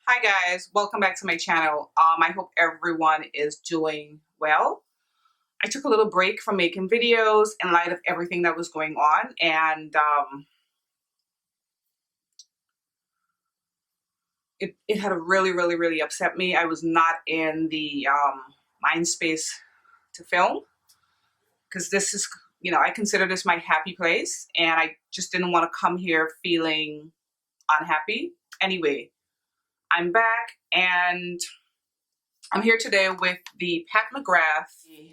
Hi guys, welcome back to my channel. I hope everyone is doing well. I took a little break from making videos in light of everything that was going on, and it had really upset me. I was not in the mind space to film because this is, I consider this my happy place, and I just didn't want to come here feeling unhappy. Anyway, I'm back and I'm here today with the Pat McGrath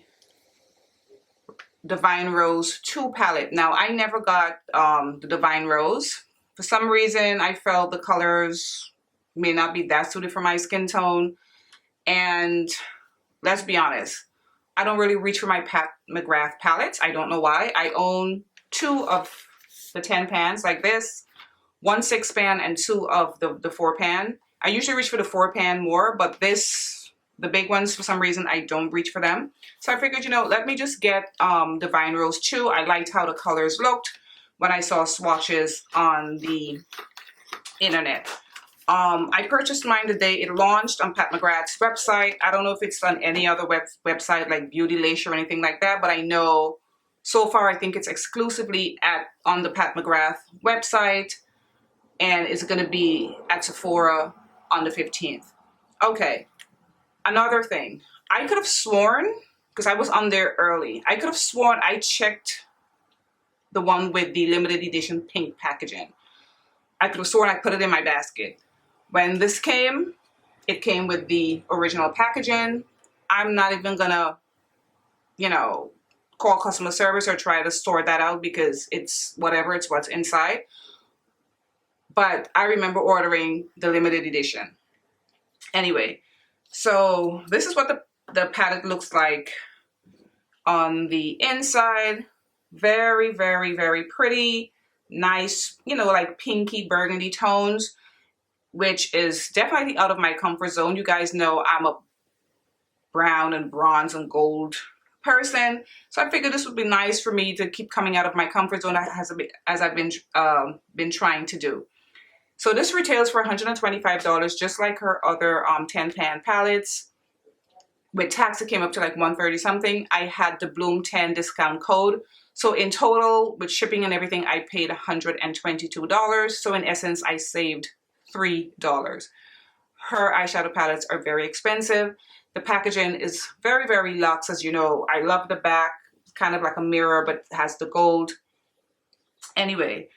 Divine Rose 2 palette. Now, I never got the Divine Rose. For some reason, I felt the colors may not be that suited for my skin tone. And let's be honest, I don't really reach for my Pat McGrath palettes. I don't know why. I own 2 of the 10 pans like this, 1 6-pan and 2 of the 4-pan. I usually reach for the 4-pan more, but the big ones, for some reason, I don't reach for them. So I figured, let me just get Divine Rose 2. I liked how the colors looked when I saw swatches on the internet. I purchased mine the day it launched on Pat McGrath's website. I don't know if it's on any other website like Beauty or anything like that, but I know so far I think it's exclusively on the Pat McGrath website, and it's going to be at Sephora on the 15th. Okay. Another thing, I could have sworn, because I was on there early, I could have sworn I checked the one with the limited edition pink packaging. I could have sworn I put it in my basket. When this came, it came with the original packaging. I'm not even gonna, call customer service or try to sort that out because it's whatever, it's what's inside. But I remember ordering the limited edition. Anyway. So this is what the palette looks like on the inside. Very pretty. Nice, like pinky burgundy tones, which is definitely out of my comfort zone. You guys know I'm a brown and bronze and gold person. So I figured this would be nice for me to keep coming out of my comfort zone as I've been trying to do. So this retails for $125, just like her other 10-pan palettes. With tax, it came up to like $130 something. I had the Bloom 10 discount code. So in total, with shipping and everything, I paid $122. So in essence, I saved $3. Her eyeshadow palettes are very expensive. The packaging is very luxe, as you know. I love the back, kind of like a mirror, but has the gold. Anyway,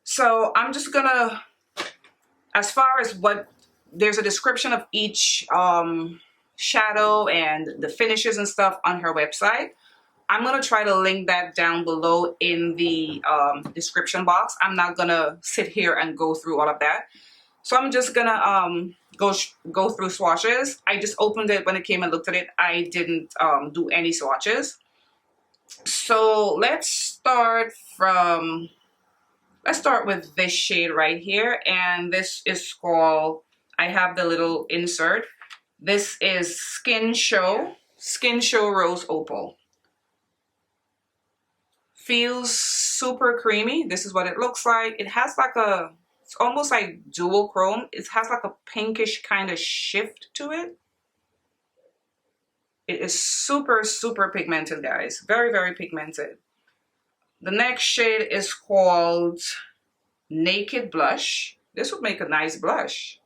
so I'm just gonna, as far as there's a description of each shadow and the finishes and stuff on her website. I'm going to try to link that down below in the description box. I'm not going to sit here and go through all of that. So I'm just going to go through swatches. I just opened it when it came and looked at it. I didn't do any swatches. So let's start with this shade right here, and this is called, I have the little insert. This is Skin Show Rose Opal. Feels super creamy. This is what it looks like. It has like it's almost like dual chrome. It has like a pinkish kind of shift to it. It is super pigmented, guys. Very pigmented. The next shade is called Naked Blush. This would make a nice blush.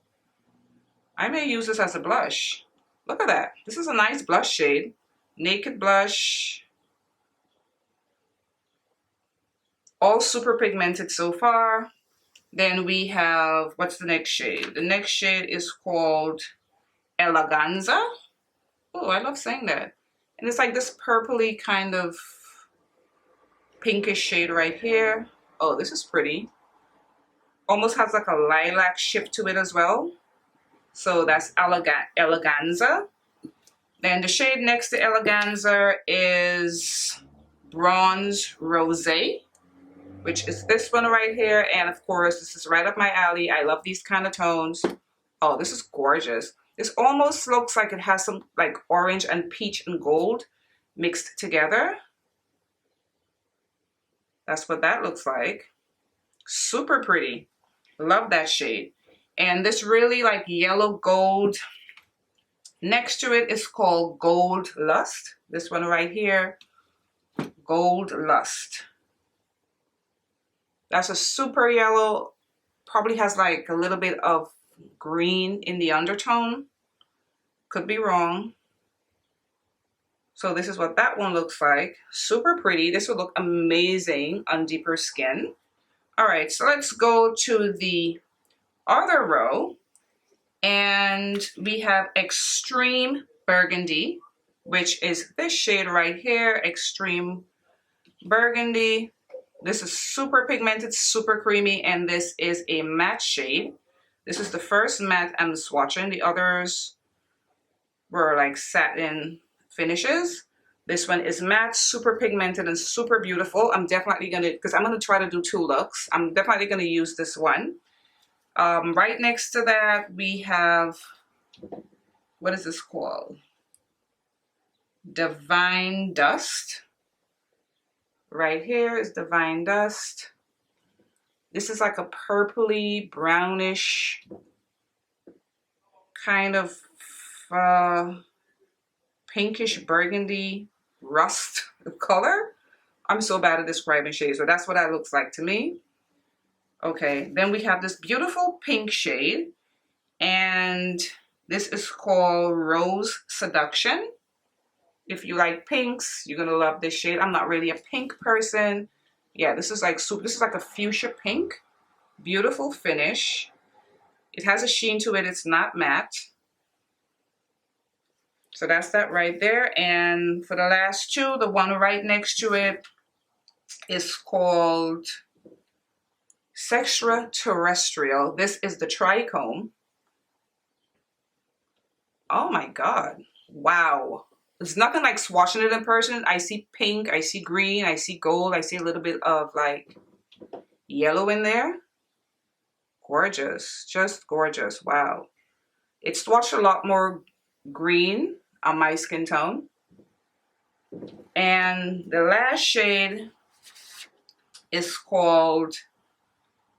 I may use this as a blush. Look at that. This is a nice blush shade. Naked Blush. All super pigmented so far. Then we have, what's the next shade? The next shade is called Eleganza. Oh, I love saying that. And it's like this purpley kind of pinkish shade right here. Oh, this is pretty. Almost has like a lilac shift to it as well. So that's Eleganza. Then the shade next to Eleganza is Bronze Rosé, which is this one right here. And of course, this is right up my alley. I love these kind of tones. Oh, this is gorgeous. This almost looks like it has some like orange and peach and gold mixed together. That's what that looks like. Super pretty. Love that shade. And this really like yellow gold. Next to it is called Gold Lust. This one right here, Gold Lust. That's a super yellow, probably has like a little bit of green in the undertone. Could be wrong. So this is what that one looks like. Super pretty. This would look amazing on deeper skin. All right, so let's go to the other row. And we have Extreme Burgundy, which is this shade right here, Extreme Burgundy. This is super pigmented, super creamy, and this is a matte shade. This is the first matte I'm swatching. The others were like satin finishes. This one is matte, super pigmented, and super beautiful. I'm definitely gonna, because I'm gonna try to do 2 looks. I'm definitely gonna use this one. Right next to that, we have, what is this called? Divine Dust. Right here is Divine Dust. This is like a purpley, brownish kind of pinkish burgundy rust color. I'm so bad at describing shades, so that's what that looks like to me. Okay, then we have this beautiful pink shade, and this is called Rose Seduction. If you like pinks, you're gonna love this shade. I'm not really a pink person. Yeah, this is like super, this is like a fuchsia pink. Beautiful finish. It has a sheen to it, it's not matte. So that's that right there. And for the last 2, the one right next to it is called Extraterrestrial. This is the triochrome. Oh my God. Wow. It's nothing like swatching it in person. I see pink, I see green, I see gold, I see a little bit of like yellow in there. Gorgeous, just gorgeous. Wow. It swatched a lot more green on my skin tone. And the last shade is called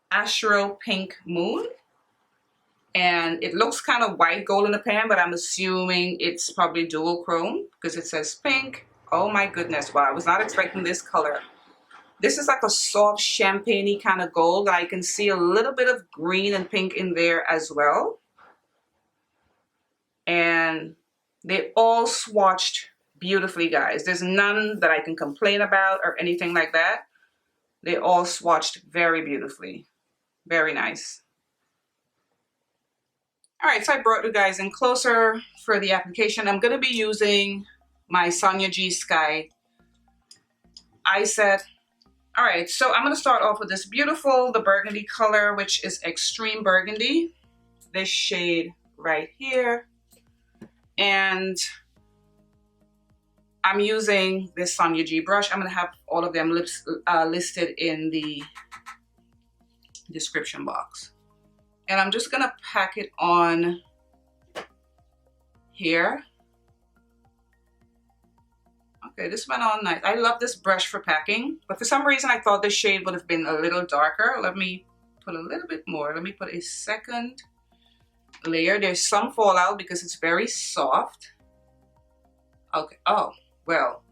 Astral Pink Moon. And it looks kind of white gold in the pan, but I'm assuming it's probably dual chrome because it says pink. Oh my goodness, wow, I was not expecting this color. This is like a soft champagne-y kind of gold. I can see a little bit of green and pink in there as well. And they all swatched beautifully, guys. There's none that I can complain about or anything like that. They all swatched very beautifully. Very nice. All right, so I brought you guys in closer for the application. I'm going to be using my Sonia G Sky eye set. All right, so I'm going to start off with this beautiful, the burgundy color, which is Extreme Burgundy. This shade right here. And I'm using this Sonia G brush. I'm going to have all of them listed in the description box. And I'm just gonna pack it on here. Okay, this went on nice. I love this brush for packing, but for some reason I thought this shade would have been a little darker. Let me put a little bit more. Let me put a second layer. There's some fallout because it's very soft. Okay, oh, well,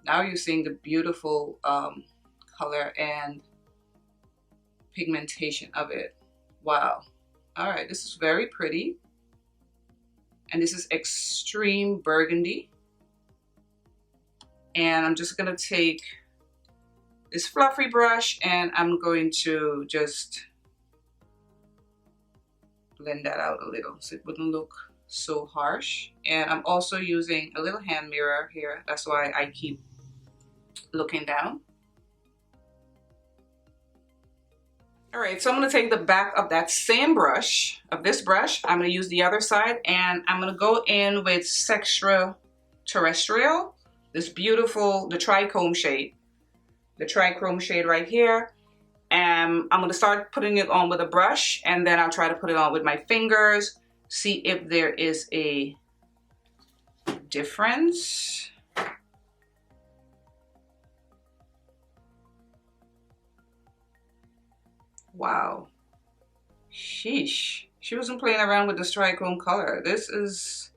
now you're seeing the beautiful color and pigmentation of it. Wow. All right, this is very pretty. And this is Extreme Burgundy. And I'm just gonna take this fluffy brush and I'm going to just blend that out a little so it wouldn't look so harsh. And I'm also using a little hand mirror here. That's why I keep looking down. All right, so I'm gonna take the back of that same brush, of this brush, I'm gonna use the other side, and I'm gonna go in with Extraterrestrial, this beautiful, the triochrome shade. The triochrome shade right here. And I'm gonna start putting it on with a brush, and then I'll try to put it on with my fingers, see if there is a difference. Wow, sheesh. She wasn't playing around with this triochrome color. This is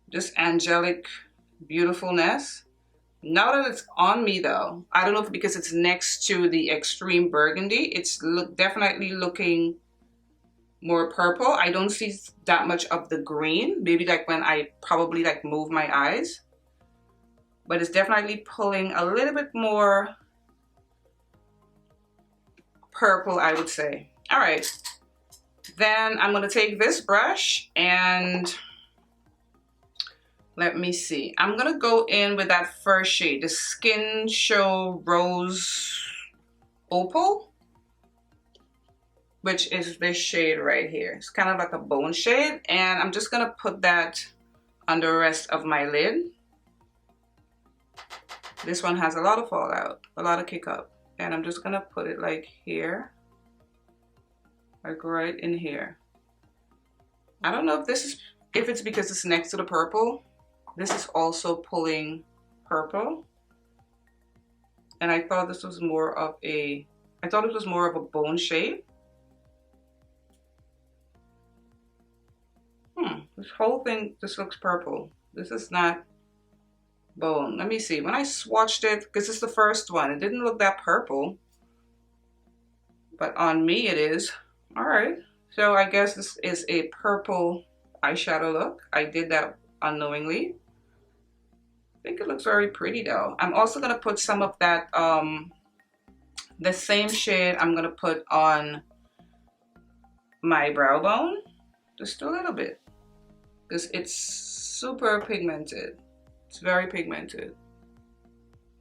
just angelic beautifulness. Now that it's on me though, I don't know if because it's next to the extreme burgundy, it's definitely looking more purple. I don't see that much of the green, maybe like when I probably like move my eyes, but it's definitely pulling a little bit more purple, I would say. All right, then I'm gonna take this brush and let me see. I'm gonna go in with that first shade, the Skin Show Rose Opal, which is this shade right here. It's kind of like a bone shade, and I'm just gonna put that on the rest of my lid. This one has a lot of fallout, a lot of kick up, and I'm just gonna put it like here, like right in here. I don't know if it's because it's next to the purple. This is also pulling purple, and I thought this was more of a, I thought it was more of a bone shade. This whole thing just looks purple. This is not bone. Let me see. When I swatched it, because it's the first one, it didn't look that purple, but on me it is. All right. So I guess this is a purple eyeshadow look. I did that unknowingly. I think it looks very pretty though. I'm also gonna put some of that, the same shade I'm gonna put on my brow bone, just a little bit, because it's super pigmented. It's very pigmented.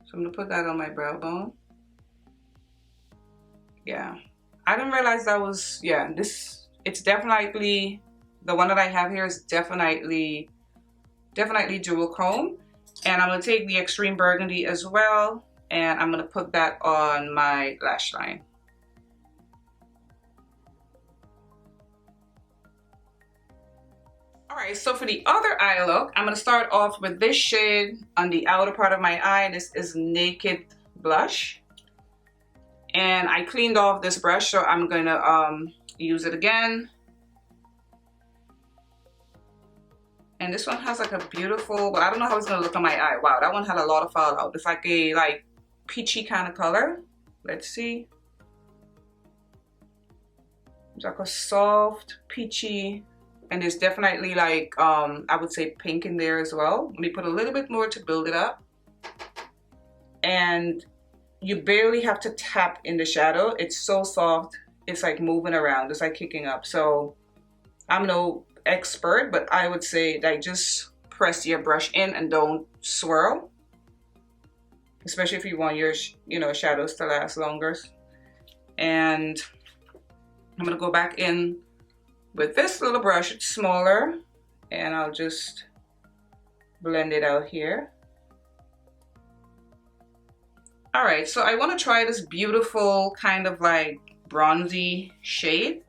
So I'm gonna put that on my brow bone. Yeah, I didn't realize that was, yeah, it's definitely, the one that I have here is definitely duochrome. And I'm gonna take the extreme burgundy as well, and I'm gonna put that on my lash line. All right, so for the other eye look, I'm gonna start off with this shade on the outer part of my eye. This is Naked Blush. And I cleaned off this brush, so I'm gonna use it again. And this one has like a beautiful, well, I don't know how it's gonna look on my eye. Wow, that one had a lot of fallout. It's like a peachy kind of color. Let's see. It's like a soft peachy, and there's definitely like, I would say pink in there as well. Let me put a little bit more to build it up. And you barely have to tap in the shadow. It's so soft. It's like moving around. It's like kicking up. So I'm no expert, but I would say like just press your brush in and don't swirl, especially if you want your shadows to last longer. And I'm gonna go back in with this little brush. It's smaller, and I'll just blend it out here. All right, so I want to try this beautiful kind of like bronzy shade,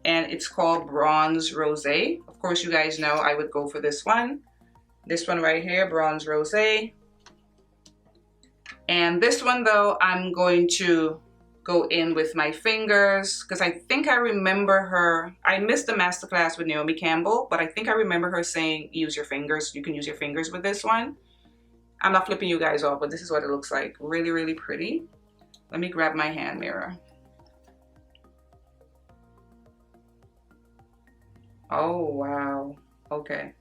and it's called Bronze Rosé. Of course, you guys know I would go for this one right here, Bronze Rosé. And this one though, I'm going to go in with my fingers, because I think I remember her, I missed the masterclass with Naomi Campbell, but I think I remember her saying use your fingers. You can use your fingers with this one. I'm not flipping you guys off, but this is what it looks like. Really, really pretty. Let me grab my hand mirror. Oh, wow. Okay.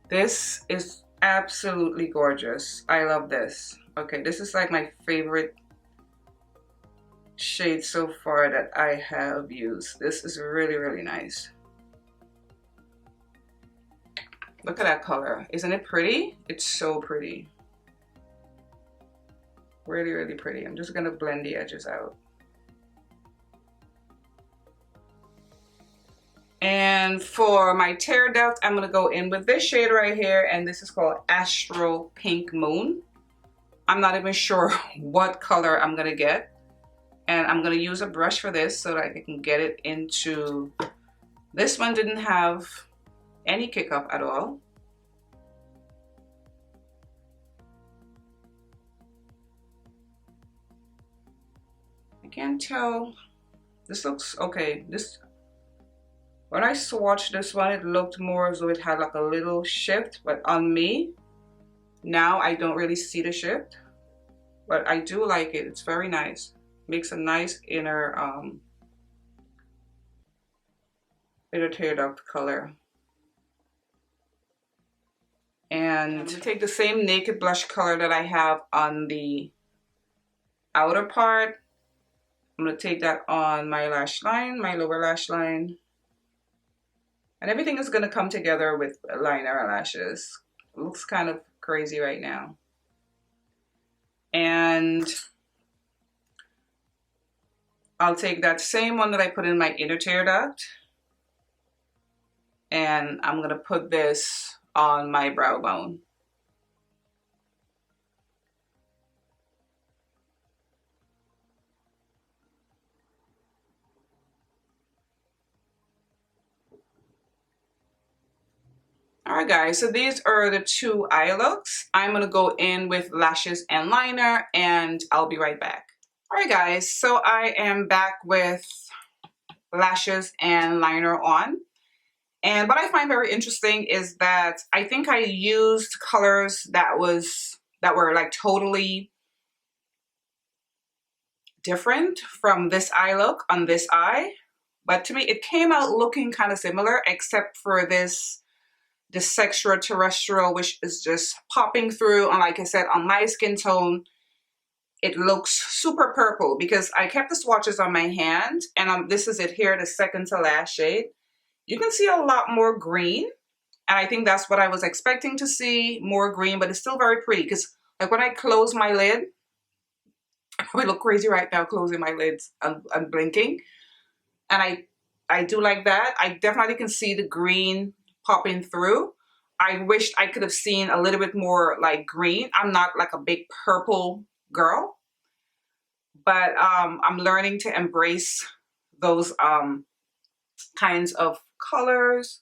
This is absolutely gorgeous. I love this. Okay, this is like my favorite shade so far that I have used. This is really, really nice. Look at that color. Isn't it pretty? It's so pretty. Really, really pretty. I'm just gonna blend the edges out. And for my tear duct, I'm gonna go in with this shade right here, and this is called Astral Pink Moon. I'm not even sure what color I'm gonna get. And I'm gonna use a brush for this so that I can get it into, this one didn't have any kick up at all. I can't tell This looks okay. This, when I swatched this one, it looked more as though it had like a little shift, but on me, now I don't really see the shift, but I do like it. It's very nice. Makes a nice inner tear duct color. And I'm gonna take the same naked blush color that I have on the outer part. I'm gonna take that on my lash line, my lower lash line. And everything is gonna come together with liner and lashes. It looks kind of crazy right now. And I'll take that same one that I put in my inner tear duct, and I'm gonna put this on my brow bone. Alright guys, so these are the two eye looks. I'm gonna go in with lashes and liner, and I'll be right back. Alright guys, so I am back with lashes and liner on. And what I find very interesting is that I think I used colors that were like totally different from this eye look on this eye. But to me, it came out looking kind of similar, except for this extraterrestrial, which is just popping through. And like I said, on my skin tone, it looks super purple because I kept the swatches on my hand, and this is it here, the second to last shade. You can see a lot more green, and I think that's what I was expecting to see, more green, but it's still very pretty because like when I close my lid, I probably look crazy right now closing my lids and blinking, and I do like that. I definitely can see the green popping through. I wished I could have seen a little bit more like green. I'm not like a big purple girl, but I'm learning to embrace those kinds of colors.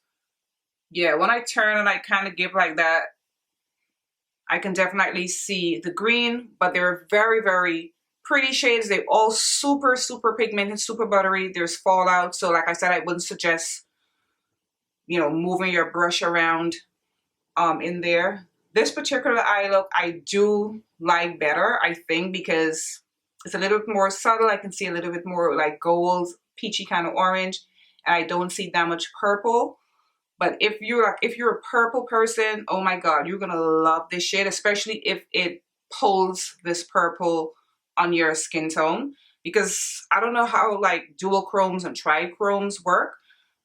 Yeah, when I turn and I kind of give like that, I can definitely see the green, but they're very, very pretty shades. They're all super, super pigmented, super buttery. There's fallout. So like I said, I wouldn't suggest, you know, moving your brush around in there. This particular eye look, I do like better, I think, because it's a little bit more subtle. I can see a little bit more like gold, peachy kind of orange, and I don't see that much purple. But if you're a purple person, oh my God, you're gonna love this shade, especially if it pulls this purple on your skin tone. Because I don't know how like dual chromes and trichromes work,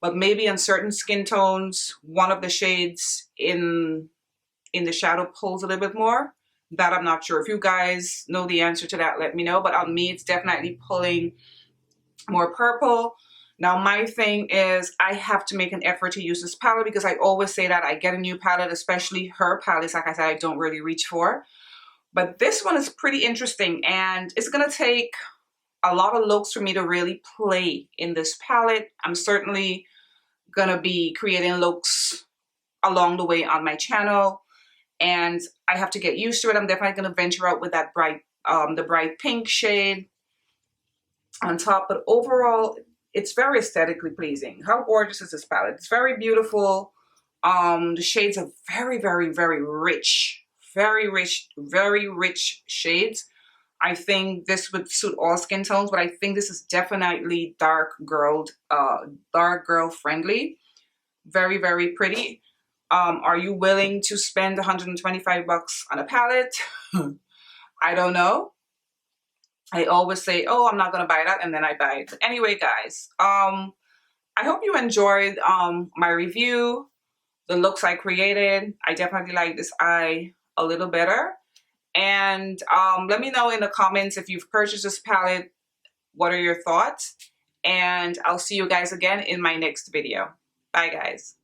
but maybe in certain skin tones, one of the shades in the shadow pulls a little bit more. That I'm not sure. If you guys know the answer to that, let me know. But on me, it's definitely pulling more purple. Now my thing is I have to make an effort to use this palette because I always say that I get a new palette, especially her palettes, like I said, I don't really reach for. But this one is pretty interesting, and it's gonna take a lot of looks for me to really play in this palette. I'm certainly gonna be creating looks along the way on my channel, and I have to get used to it. I'm definitely gonna venture out with that bright, the bright pink shade on top, but overall, it's very aesthetically pleasing. How gorgeous is this palette? It's very beautiful. The shades are very, very, very rich, very rich shades. I think this would suit all skin tones, but I think this is definitely dark girl friendly. Very, very pretty. Are you willing to spend 125 bucks on a palette? I don't know. I always say, oh, I'm not gonna buy that, and then I buy it. But anyway, guys, I hope you enjoyed my review, the looks I created. I definitely like this eye a little better. And let me know in the comments if you've purchased this palette, what are your thoughts? And I'll see you guys again in my next video. Bye, guys.